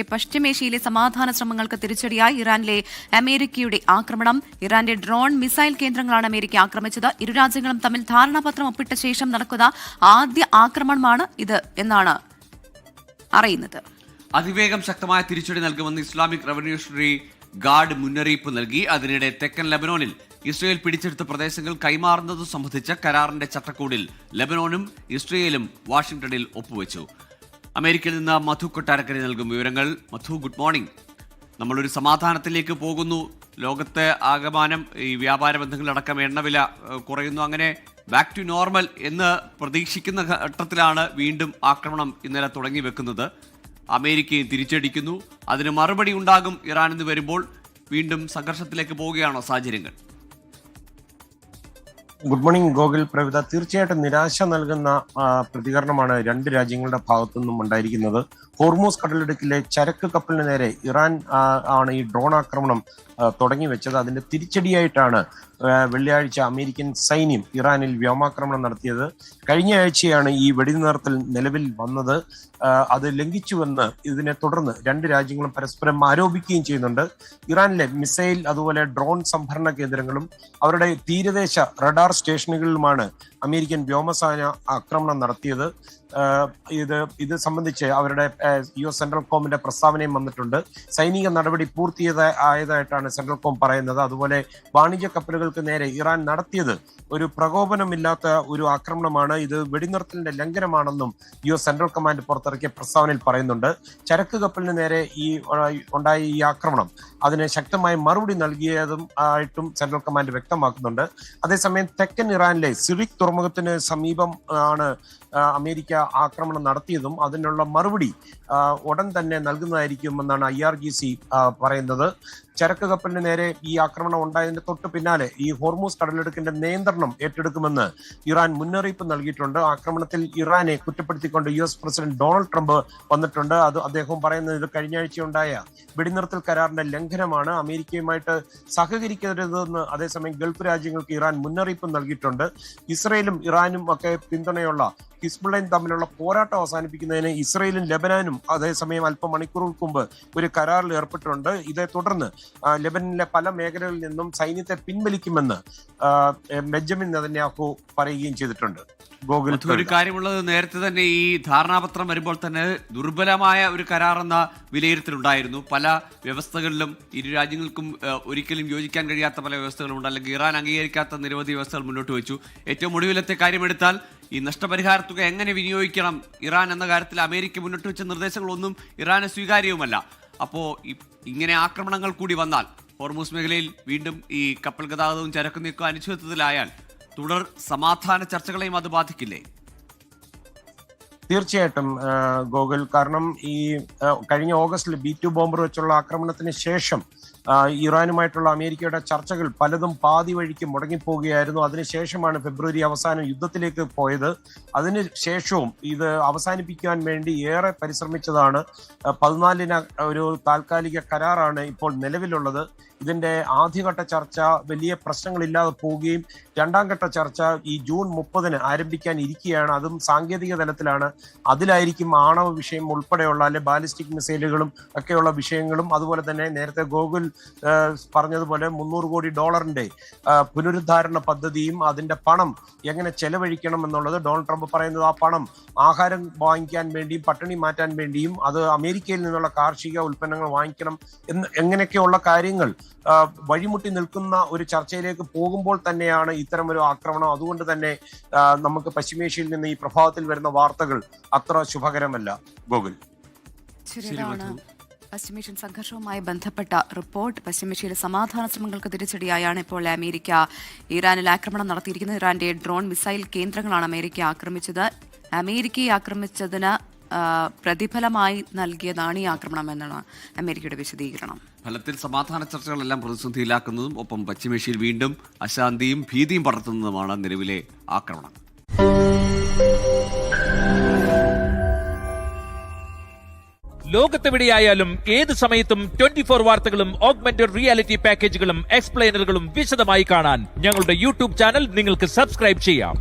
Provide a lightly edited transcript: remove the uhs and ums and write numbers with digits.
പശ്ചിമേഷ്യയിലെ സമാധാന ശ്രമങ്ങൾക്ക് തിരിച്ചടിയായി ഇറാനിലെ അമേരിക്കയുടെ ആക്രമണം. ഇറാന്റെ ഡ്രോൺ മിസൈൽ കേന്ദ്രങ്ങളാണ് അമേരിക്ക ആക്രമിച്ചത്. ഇരു രാജ്യങ്ങളും തമ്മിൽ ധാരണാപത്രം ഒപ്പിട്ട ശേഷം നടക്കുന്ന ആദ്യ ആക്രമണമാണ് ഇത് എന്നാണ് അറിയുന്നത്. അതിവേഗം ശക്തമായ തിരിച്ചടി നൽകുമെന്ന് ഇസ്ലാമിക് റവല്യൂഷണറി ഗാർഡ് മുന്നറിയിപ്പ് നൽകി. അതിനിടെ തെക്കൻ ലെബനോനിൽ ഇസ്രയേൽ പിടിച്ചെടുത്ത പ്രദേശങ്ങൾ കൈമാറുന്നത് സംബന്ധിച്ച കരാറിന്റെ ചട്ടക്കൂടിൽ ലെബനോനും ഇസ്രയേലും വാഷിംഗ്ടണിൽ ഒപ്പുവെച്ചു. അമേരിക്കയിൽ നിന്ന് മധു കൊട്ടാരക്കര നൽകും വിവരങ്ങൾ. മധു, ഗുഡ് മോർണിംഗ്. നമ്മളൊരു സമാധാനത്തിലേക്ക് പോകുന്നു. ലോകത്തെ ആകമാനം ഈ വ്യാപാര ബന്ധങ്ങളടക്കം എണ്ണവില കുറയുന്നു. അങ്ങനെ ബാക്ക് ടു നോർമൽ എന്ന് പ്രതീക്ഷിക്കുന്ന ഘട്ടത്തിലാണ് വീണ്ടും ആക്രമണം ഇന്നലെ തുടങ്ങി വെക്കുന്നത്. അമേരിക്കയും തിരിച്ചടിക്കുന്നു. അതിന് മറുപടി ഉണ്ടാകും ഇറാൻ എന്ന് വരുമ്പോൾ വീണ്ടും സംഘർഷത്തിലേക്ക് പോവുകയാണോ സാഹചര്യങ്ങൾ? Good morning Gokul, Pravitha. തീർച്ചയായിട്ടും നിരാശ നൽകുന്ന പ്രതികരണമാണ് രണ്ട് രാജ്യങ്ങളുടെ ഭാഗത്തു നിന്നും ഉണ്ടായിരിക്കുന്നത്. ഹോർമൂസ് കടലിടുക്കിലെ ചരക്ക് കപ്പലിന് നേരെ ഇറാൻ ആണ് ഈ ഡ്രോൺ ആക്രമണം തുടങ്ങി വെച്ചത്. അതിന്റെ തിരിച്ചടിയായിട്ടാണ് വെള്ളിയാഴ്ച അമേരിക്കൻ സൈന്യം ഇറാനിൽ വ്യോമാക്രമണം നടത്തിയത്. കഴിഞ്ഞ ആഴ്ചയാണ് ഈ വെടിനിർത്തൽ നിലവിൽ വന്നത്. അത് ലംഘിച്ചുവെന്ന് ഇതിനെ തുടർന്ന് രണ്ട് രാജ്യങ്ങളും പരസ്പരം ആരോപിക്കുകയും ചെയ്യുന്നുണ്ട്. ഇറാനിലെ മിസൈൽ അതുപോലെ ഡ്രോൺ സംഭരണ കേന്ദ്രങ്ങളും അവരുടെ തീരദേശ റഡാർ സ്റ്റേഷനുകളിലുമാണ് അമേരിക്കൻ വ്യോമസേന ആക്രമണം നടത്തിയത്. ഇത് സംബന്ധിച്ച് അവരുടെ US സെൻട്രൽ കോമിന്റെ പ്രസ്താവനയും വന്നിട്ടുണ്ട്. സൈനിക നടപടി പൂർത്തിയായതായിട്ടാണ് സെൻട്രൽ കോം പറയുന്നത്. അതുപോലെ വാണിജ്യ കപ്പലുകൾക്ക് നേരെ ഇറാൻ നടത്തിയത് ഒരു പ്രകോപനമില്ലാത്ത ഒരു ആക്രമണമാണ്. ഇത് വെടിനിർത്തലിന്റെ ലംഘനമാണെന്നും US സെൻട്രൽ കമാൻഡ് പുറത്തിറക്കിയ പ്രസ്താവനയിൽ പറയുന്നുണ്ട്. ചരക്ക് കപ്പലിന് നേരെ ഉണ്ടായ ഈ ആക്രമണം അതിന് ശക്തമായ മറുപടി നൽകിയതും ആയിട്ടും സെൻട്രൽ കമാൻഡ് വ്യക്തമാക്കുന്നുണ്ട്. അതേസമയം തെക്കൻ ഇറാനിലെ സിറിക് തുറമുഖത്തിന് സമീപം ആണ് അമേരിക്ക ആക്രമണം നടത്തിയതും അതിനുള്ള മറുപടി ഉടൻ തന്നെ നൽകുന്നതായിരിക്കുമെന്നാണ് IRGC പറയുന്നത്. ചരക്ക് കപ്പലിന് നേരെ ഈ ആക്രമണം ഉണ്ടായതിന്റെ തൊട്ട് പിന്നാലെ ഈ ഹോർമൂസ് കടലിടുക്കിന്റെ നിയന്ത്രണം ഏറ്റെടുക്കുമെന്ന് ഇറാൻ മുന്നറിയിപ്പ് നൽകിയിട്ടുണ്ട്. ആക്രമണത്തിൽ ഇറാനെ കുറ്റപ്പെടുത്തിക്കൊണ്ട് US പ്രസിഡന്റ് ഡൊണാൾഡ് ട്രംപ് വന്നിട്ടുണ്ട്. അദ്ദേഹം പറയുന്നത് ഇത് കഴിഞ്ഞ ആഴ്ചയുണ്ടായ വെടിനിർത്തൽ കരാറിന്റെ ലംഘനമാണ്, അമേരിക്കയുമായിട്ട് സഹകരിക്കരുതെന്ന്. അതേസമയം ഗൾഫ് രാജ്യങ്ങൾക്ക് ഇറാൻ മുന്നറിയിപ്പ് നൽകിയിട്ടുണ്ട്. ഇസ്രയേലും ഇറാനും ഒക്കെ പിന്തുണയുള്ള ഹിസ്ബുള്ളയും തമ്മിലുള്ള പോരാട്ടം അവസാനിപ്പിക്കുന്നതിന് ഇസ്രയേലും ലെബനാനും അതേസമയം അല്പം മണിക്കൂറുകൾക്ക് മുമ്പ് ഒരു കരാറിൽ ഏർപ്പെട്ടിട്ടുണ്ട്. ഇതേ തുടർന്ന് ലെബനനിലെ പല മേഖലകളിൽ നിന്നും സൈന്യത്തെ പിൻവലിക്കുമെന്ന് ബെഞ്ചമിൻ നെതന്യാഹു പറയുകയും ചെയ്തിട്ടുണ്ട്. ഒരു കാര്യമുള്ളത്, നേരത്തെ തന്നെ ഈ ധാരണാപത്രം വരുമ്പോൾ തന്നെ ദുർബലമായ ഒരു കരാറെന്ന വിലയിരുത്തലുണ്ടായിരുന്നു. പല വ്യവസ്ഥകളിലും ഇരു രാജ്യങ്ങൾക്കും ഒരിക്കലും യോജിക്കാൻ കഴിയാത്ത പല വ്യവസ്ഥകളുണ്ട്, അല്ലെങ്കിൽ ഇറാൻ അംഗീകരിക്കാത്ത നിരവധി വ്യവസ്ഥകൾ മുന്നോട്ട് വെച്ചു. ഏറ്റവും ഒടുവിലത്തെ കാര്യമെടുത്താൽ ഈ നഷ്ടപരിഹാര തുക എങ്ങനെ വിനിയോഗിക്കണം ഇറാൻ എന്ന കാര്യത്തിൽ അമേരിക്ക മുന്നോട്ട് വെച്ച നിർദ്ദേശങ്ങളൊന്നും ഇറാന് സ്വീകാര്യവുമല്ല. അപ്പോൾ ഇങ്ങനെ ആക്രമണങ്ങൾ കൂടി വന്നാൽ ഹോർമൂസ് മേഖലയിൽ വീണ്ടും ഈ കപ്പൽ ഗതാഗതവും ചരക്ക് നീക്കവും അനിശ്ചിതത്വത്തിലായാൽ തുടർ സമാധാന ചർച്ചകളെയും അത് ബാധിക്കില്ലേ? തീർച്ചയായിട്ടും ഗോകുൽ, കാരണം ഈ കഴിഞ്ഞ ഓഗസ്റ്റിൽ B2 ബോംബർ വെച്ചുള്ള ആക്രമണത്തിന് ശേഷം ഇറാനുമായിട്ടുള്ള അമേരിക്കയുടെ ചർച്ചകൾ പലതും പാതി വഴിക്ക് മുടങ്ങിപ്പോവുകയായിരുന്നു. അതിനുശേഷമാണ് ഫെബ്രുവരി അവസാനം യുദ്ധത്തിലേക്ക് പോയത്. അതിനുശേഷവും ഇത് അവസാനിപ്പിക്കാൻ വേണ്ടി ഏറെ പരിശ്രമിച്ചതാണ്. 14 ഒരു താൽക്കാലിക കരാറാണ് ഇപ്പോൾ നിലവിലുള്ളത്. ഇതിന്റെ ആദ്യഘട്ട ചർച്ച വലിയ പ്രശ്നങ്ങളില്ലാതെ പോവുകയും രണ്ടാം ഘട്ട ചർച്ച ഈ ജൂൺ 30 ആരംഭിക്കാൻ ഇരിക്കുകയാണ്. അതും സാങ്കേതിക തലത്തിലാണ്. അതിലായിരിക്കും ആണവ വിഷയം ഉൾപ്പെടെയുള്ള അല്ലെ ബാലിസ്റ്റിക് മിസൈലുകളും ഒക്കെയുള്ള വിഷയങ്ങളും. അതുപോലെ തന്നെ നേരത്തെ ഗോകുൽ പറഞ്ഞതുപോലെ $300 കോടി പുനരുദ്ധാരണ പദ്ധതിയും അതിന്റെ പണം എങ്ങനെ ചെലവഴിക്കണം എന്നുള്ളത്. ഡൊണാൾഡ് ട്രംപ് പറയുന്നത് ആ പണം ആഹാരം വാങ്ങിക്കാൻ വേണ്ടിയും പട്ടിണി മാറ്റാൻ വേണ്ടിയും അത് അമേരിക്കയിൽ നിന്നുള്ള കാർഷിക ഉൽപ്പന്നങ്ങൾ വാങ്ങിക്കണം എങ്ങനെയൊക്കെയുള്ള കാര്യങ്ങൾ വഴിമുട്ടി നിൽക്കുന്ന ഒരു ചർച്ചയിലേക്ക് പോകുമ്പോൾ തന്നെയാണ് ഇത്തരമൊരു ആക്രമണം. അതുകൊണ്ട് തന്നെ നമുക്ക് പശ്ചിമേഷ്യയിൽ നിന്ന് ഈ പ്രഭാതത്തിൽ വരുന്ന വാർത്തകൾ അത്ര ശുഭകരമല്ല. ഗോകുൽ, പശ്ചിമേഷ്യൻ സംഘർഷവുമായി ബന്ധപ്പെട്ട റിപ്പോർട്ട്. പശ്ചിമേഷ്യയിലെ സമാധാന ശ്രമങ്ങൾക്ക് തിരിച്ചടിയായാണ് ഇപ്പോൾ അമേരിക്ക ഇറാനിൽ ആക്രമണം നടത്തിയിരിക്കുന്നത്. ഇറാന്റെ ഡ്രോൺ മിസൈൽ കേന്ദ്രങ്ങളാണ് അമേരിക്ക ആക്രമിച്ചത്. അമേരിക്കയെ ആക്രമിച്ചതിന് പ്രതിഫലമായി നൽകിയതാണ് ഈ ആക്രമണം എന്നാണ് അമേരിക്കയുടെ വിശദീകരണം. ഫലത്തിൽ സമാധാന ചർച്ചകളെല്ലാം പ്രതിസന്ധിയിലാക്കുന്നതും ഒപ്പം പശ്ചിമേഷ്യയിൽ വീണ്ടും അശാന്തിയും ഭീതിയും പടർത്തുന്നതുമാണ് നിലവിലെ ആക്രമണം. ലോകത്തെവിടെയായാലും ഏത് സമയത്തും 24 വാർത്തകളും ഓഗ്മെന്റഡ് റിയാലിറ്റി പാക്കേജുകളും എക്സ്പ്ലെയിനറുകളും വിശദമായി കാണാൻ ഞങ്ങളുടെ YouTube ചാനൽ നിങ്ങൾക്ക് സബ്സ്ക്രൈബ് ചെയ്യാം.